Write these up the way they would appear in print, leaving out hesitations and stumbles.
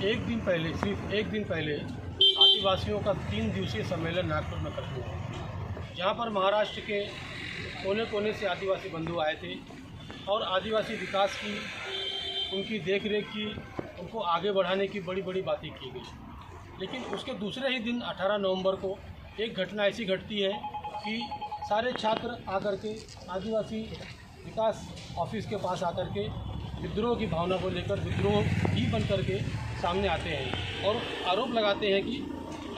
एक दिन पहले, सिर्फ एक दिन पहले आदिवासियों का 3 दिवसीय सम्मेलन नागपुर में खत्म हुआ, जहाँ पर महाराष्ट्र के कोने कोने से आदिवासी बंधु आए थे और आदिवासी विकास की, उनकी देखरेख की, उनको आगे बढ़ाने की बड़ी बड़ी बातें की गई। लेकिन उसके दूसरे ही दिन 18 नवंबर को एक घटना ऐसी घटती है कि सारे छात्र आकर के आदिवासी विकास ऑफिस के पास आकर के विद्रोह की भावना को लेकर विद्रोह ही बन करके सामने आते हैं और आरोप लगाते हैं कि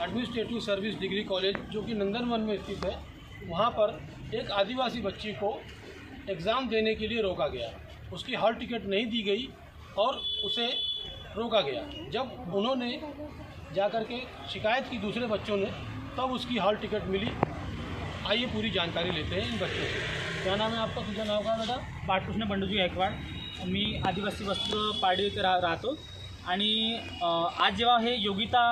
एडमिनिस्ट्रेटिव सर्विस डिग्री कॉलेज जो कि नंदनवन में स्थित है, वहाँ पर एक आदिवासी बच्ची को एग्ज़ाम देने के लिए रोका गया। उसकी हॉल टिकट नहीं दी गई और उसे रोका गया। जब उन्होंने जाकर के शिकायत की दूसरे बच्चों ने, तब उसकी हॉल टिकट मिली। आइए पूरी जानकारी लेते हैं इन बच्चों से। क्या नाम है आपका? तुझं नाव काय बेटा? बाळकृष्ण बंडूजी गायकवाड। मी आदिवासी वस्त्र पारडी येथे राहतो आणि आज जेव्हा हे योगिता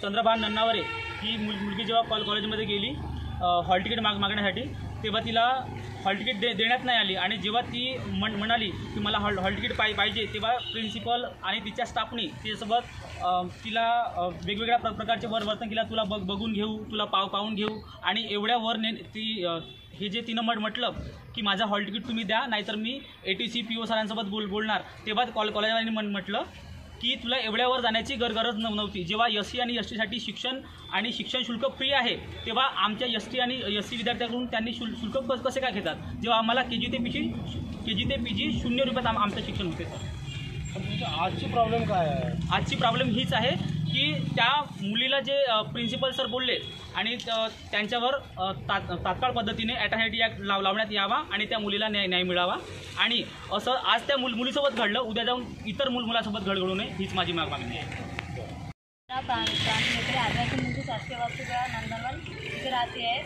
चंद्रभान नन्नावरे ही मुलगी जेव्हा कॉलेजमध्ये गेली हॉल तिकीट मागण्यासाठी, तेव्हा तिला हॉल तिकीट देण्यात नाही आली आणि जेव्हा ती म्हणाली की मला हॉल तिकीट पाहिजे, तेव्हा प्रिन्सिपल आणि तिच्या स्टाफनी तिच्यासोबत तिला वेगवेगळ्या प्रकारचे वर्तन केला। तुला बघून घेऊ, तुला पाहून घेऊ आणि एवढ्या वर ती हे जे तिनं म्हटलं की माझा हॉल तिकीट तुम्ही द्या, नाहीतर मी ATC PO सरांसोबत बोलणार। तेव्हा कॉलेजवाल्यांनी म्हटलं की तुला एवढ्यावर जाण्याची गरज नव्हती। जेव्हा SC आणि ST साठी शिक्षण शुल्क फ्री आहे, तेव्हा आमच्या ST आणि SC विद्यार्थ्यांकडून त्यांनी शुल्क कसे काय घेतात, जेव्हा आम्हाला KG ते PG 0 रुपयात आमचं शिक्षण होते। सर आजची प्रॉब्लेम काय आहे? आजची प्रॉब्लेम हीच आहे की त्या मुलीला जे प्रिन्सिपल सर बोलले आणि त्यांच्यावर तात्काळ पद्धतीने ॲट्रॉसिटी ॲक्ट लावण्यात यावा आणि त्या मुलीला न्याय मिळावा। आणि असं आज त्या मुलीसोबत घडलं, उद्या जाऊन इतर मुलासोबत घडू नये, हीच माझी मागणी आहे। आदिवासी मुलगी शासकीय वसतिगृह नंदनवन इथे राहते आहे।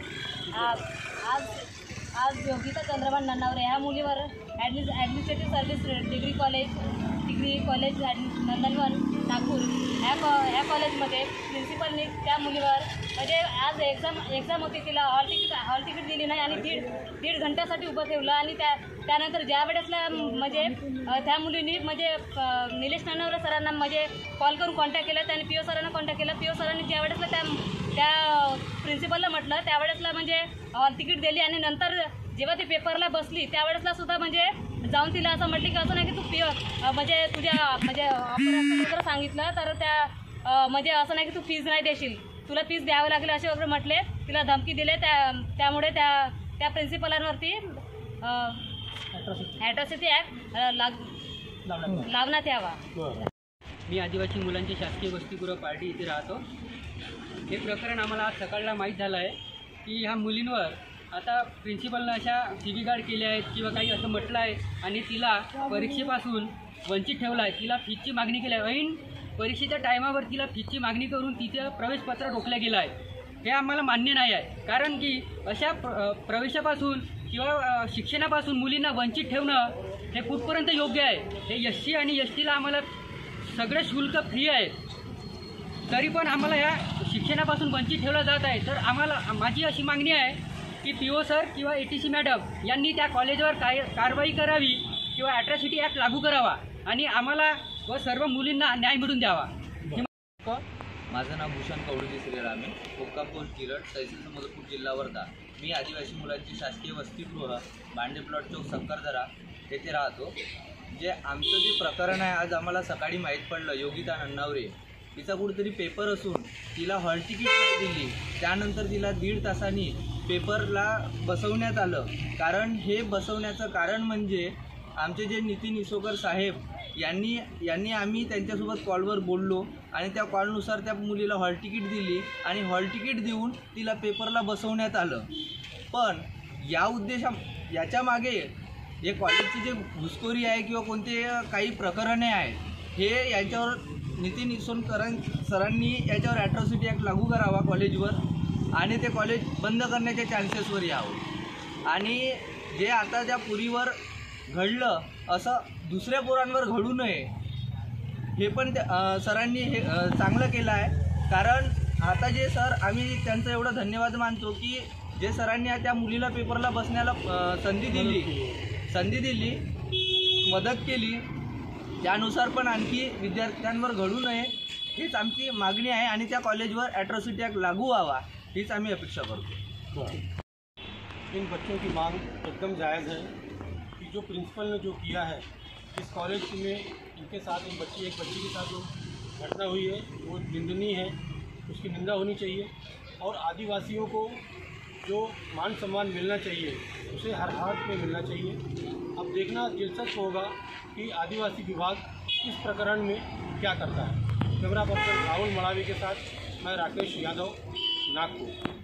आज योगिता चंद्रभान नन्नावरे ह्या मुलीवर ॲडमिनिस्ट्रेटिव्ह सर्व्हिस डिग्री कॉलेज नंदनवन नागपूर ह्या कॉलेजमध्ये प्रिन्सिपलने त्या मुलीवर म्हणजे आज एक्झाम होती, तिला हॉल तिकीट दिली नाही आणि दीड घंट्यासाठी उभं ठेवलं आणि त्यानंतर ज्या वेळेसला म्हणजे त्या मुलींनी म्हणजे निलेश नन्नावरे सरांना म्हणजे कॉल करून कॉन्टॅक्ट केला, त्यांनी PO सरांना कॉन्टॅक्ट केला। PO सरांनी ज्या वेळेसला त्या प्रिन्सिपलला म्हटलं, त्यावेळेसला म्हणजे हॉल तिकीट दिली आणि नंतर जेव्हा ती पेपरला बसली त्यावेळेसला सुद्धा म्हणजे जाऊन तिला असं म्हटलं की असं नाही की तू म्हणजे तुझ्या म्हणजे ऑपरेटर सांगितलं तर त्या म्हणजे असं नाही की तू फीज नाही देशील, तुला फीज द्यावं लागेल असे वगैरे म्हटले, तिला धमकी दिले। त्यामुळे त्या प्रिन्सिपलांवरती ॲट्रॉसिटी ॲक्ट लावण्यात यावा। मी आदिवासी मुलांची शासकीय वसतिगृह पार्टी इथे राहतो। हे प्रकरण आम्हाला आज सकाळला माहीत झालं आहे की ह्या मुलींवर आता प्रिन्सिपलनं अशा शिवीगाळ केल्या आहेत किंवा काही असं म्हटलं आहे आणि तिला परीक्षेपासून वंचित ठेवलं आहे। तिला फीजची मागणी केली आहे, ऐन परीक्षेच्या टायमावर तिला फीजची मागणी करून तिचं प्रवेशपत्र रोखलं गेलं आहे। हे आम्हाला मान्य नाही आहे, कारण की अशा प्रवेशापासून किंवा शिक्षणापासून मुलींना वंचित ठेवणं हे कुठपर्यंत योग्य आहे। हे SC आणि STला आम्हाला सगळं शुल्क फ्री आहे, तरी पण आम्हाला या शिक्षणापासून वंचित ठेवलं जात आहे। तर आम्हाला माझी अशी मागणी आहे की PO सर किंवा ATC मॅडम यांनी त्या कॉलेजवर कारवाई करावी किंवा ॲट्रॉसिटी ॲक्ट लागू करावा आणि आम्हाला व सर्व मुलींना न्याय मिळवून द्यावा। माझं नाव भूषण कवडुजी श्रीराम आहे, मुक्काम पोस्ट गिरड, तहसील समुद्रपूर, जिल्हा वर्धा। मी आदिवासी मुलांची शासकीय वसतिगृह बांडे प्लॉट चौक सक्करदरा येथे राहतो। जे आमचं जे प्रकरण आहे, आज आम्हाला सकाळी माहीत पडलं योगिता नन्नावरे तिचा कुठेतरी पेपर असून तिला हॉल तिकीट नाही दिली, त्यानंतर तिला 1.5 तासांनी पेपरला बसवण्यात आलं। कारण हे बसवण्याचं कारण म्हणजे आमचे जे नितीन इसोकर साहेब यांनी आम्ही त्यांच्यासोबत कॉलवर बोललो आणि त्या कॉलनुसार त्या मुलीला हॉल तिकीट दिली आणि हॉल तिकीट देऊन तिला पेपरला बसवण्यात आलं। पण याच्या मागे हे कॉलेजची जे घुसखोरी आहे किंवा कोणते काही प्रकरणे आहेत, हे यांच्यावर नितीन इसोकर सरांनी याच्यावर ॲट्रॉसिटी ॲक्ट लागू करावा कॉलेजवर आणि ते कॉलेज बंद करण्याच्या चान्सेसवर यावं। आणि जे आता त्या पुरीवर घडलं असं दुसऱ्या पोरांवर घडू नये, हे पण सरांनी हे चांगलं केलं आहे। कारण आता जे सर, आम्ही त्यांचं एवढं धन्यवाद मानतो की जे सरांनी त्या मुलीला पेपरला बसण्याला संधी दिली, मदत केली, त्यानुसार पण आणखी विद्यार्थ्यांवर घडू नये हीच आमची मागणी आहे आणि त्या कॉलेजवर ॲट्रॉसिटी ॲक्ट लागू व्हावा हीच आम्ही अपेक्षा करतो। इन बच्चों की मांग एकदम जायज़ है कि जो प्रिंसिपल ने जो किया है इस कॉलेज में इनके साथ एक बच्ची के साथ जो घटना हुई है वो निंदनीय है, उसकी निंदा होनी चाहिए और आदिवासियों को जो मान सम्मान मिलना चाहिए उसे हर हाथ में मिलना चाहिए। अब देखना दिलचस्प होगा कि आदिवासी विभाग इस प्रकरण में क्या करता है। कैमरा पर्सन राहुल मड़ावी के साथ मैं राकेश यादव, नागपुर।